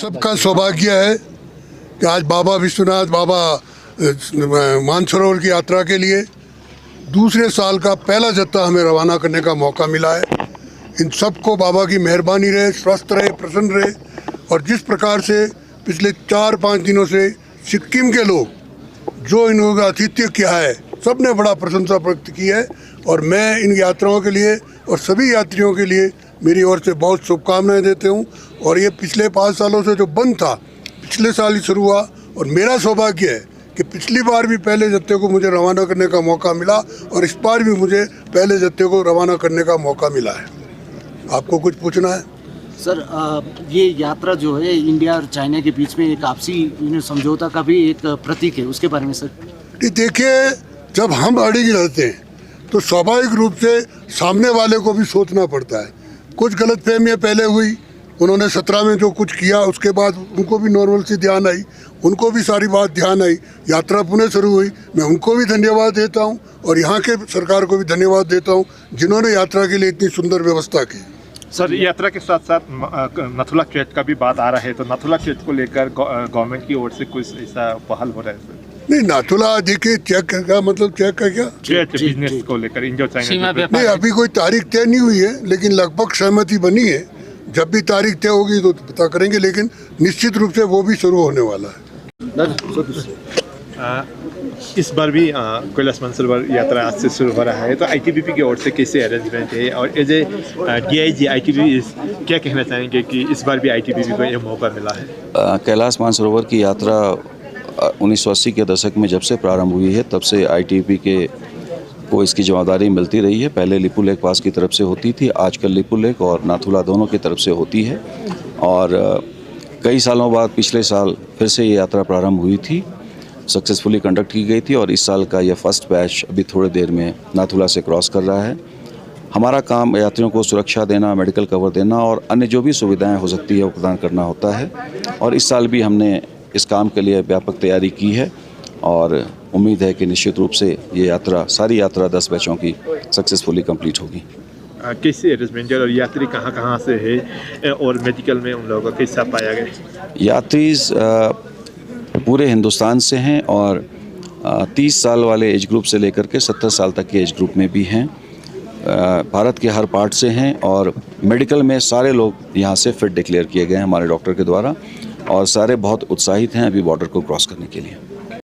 सबका सौभाग्य है कि आज बाबा विश्वनाथ बाबा मानसरोवर की यात्रा के लिए दूसरे साल का पहला जत्था हमें रवाना करने का मौका मिला है। इन सबको बाबा की मेहरबानी रहे, स्वस्थ रहे, प्रसन्न रहे। और जिस प्रकार से पिछले 4-5 दिनों से सिक्किम के लोग जो इन लोगों का आतिथ्य किया है, सब ने बड़ा प्रशंसा व्यक्त की है। और मैं इन यात्राओं के लिए और सभी यात्रियों के लिए मेरी ओर से बहुत शुभकामनाएं देते हूं। और ये पिछले 5 सालों से जो बंद था, पिछले साल ही शुरू हुआ। और मेरा सौभाग्य है कि पिछली बार भी पहले जत्थे को मुझे रवाना करने का मौका मिला और इस बार भी मुझे पहले जत्थे को रवाना करने का मौका मिला है। आपको कुछ पूछना है? सर, ये यात्रा जो है इंडिया और चाइना के बीच में एक आपसी समझौता का भी एक प्रतीक है, उसके बारे में सर। देखिए, जब हम अड़िग रहते हैं तो स्वाभाविक रूप से सामने वाले को भी सोचना पड़ता है। कुछ गलतफहमियां पहले हुई, उन्होंने 17 में जो कुछ किया उसके बाद उनको भी नॉर्मल सी ध्यान आई, उनको भी सारी बात ध्यान आई। यात्रा पुनः शुरू हुई, मैं उनको भी धन्यवाद देता हूं और यहाँ के सरकार को भी धन्यवाद देता हूं जिन्होंने यात्रा के लिए इतनी सुंदर व्यवस्था की। सर, यात्रा के साथ साथ नथुला चेक का भी बात आ रहा है, तो नथुला चेक को लेकर गवर्नमेंट की ओर से कुछ ऐसा पहल हो रहा है सर? नहीं, नाथुला देखिए, चेक का मतलब चेक का क्या, बिजनेस को लेकर इंडिया चाइना नहीं, अभी कोई तारीख तय नहीं हुई है, लेकिन लगभग सहमति बनी है। जब भी तारीख तय होगी तो पता करेंगे, लेकिन निश्चित रूप से वो भी शुरू होने वाला है। इस बार भी कैलाश मानसरोवर यात्रा आज से शुरू हो रहा है, तो आईटीबीपी की ओर से कैसे अरेंजमेंट है और एज ए डीआईजी आईटीबीपी क्या कहना चाहेंगे कि इस बार भी आईटीबीपी को यह मौका मिला है? कैलाश मानसरोवर की यात्रा 1980 के दशक में जब से प्रारंभ हुई है तब से आईटीबीपी को इसकी जिम्मेदारी मिलती रही है। पहले लिपुलेख पास की तरफ से होती थी, आजकल लिपुलेख और नाथुला दोनों की तरफ से होती है। और कई सालों बाद पिछले साल फिर से ये यात्रा प्रारंभ हुई थी, सक्सेसफुली कंडक्ट की गई थी और इस साल का यह फर्स्ट बैच अभी थोड़ी देर में नाथुला से क्रॉस कर रहा है। हमारा काम यात्रियों को सुरक्षा देना, मेडिकल कवर देना और अन्य जो भी सुविधाएं हो सकती है वो प्रदान करना होता है। और इस साल भी हमने इस काम के लिए व्यापक तैयारी की है और उम्मीद है कि निश्चित रूप से ये यात्रा, सारी यात्रा 10 बैचों की सक्सेसफुली कंप्लीट होगी। कैसे अरेंजमेंट और यात्री कहाँ से है और मेडिकल में उन लोगों का कैसा पाया गया? यात्री पूरे हिंदुस्तान से हैं और 30 साल वाले एज ग्रुप से लेकर के 70 साल तक के एज ग्रुप में भी हैं। भारत के हर पार्ट से हैं और मेडिकल में सारे लोग यहाँ से फिट डिक्लेयर किए गए हैं हमारे डॉक्टर के द्वारा और सारे बहुत उत्साहित हैं अभी बॉर्डर को क्रॉस करने के लिए।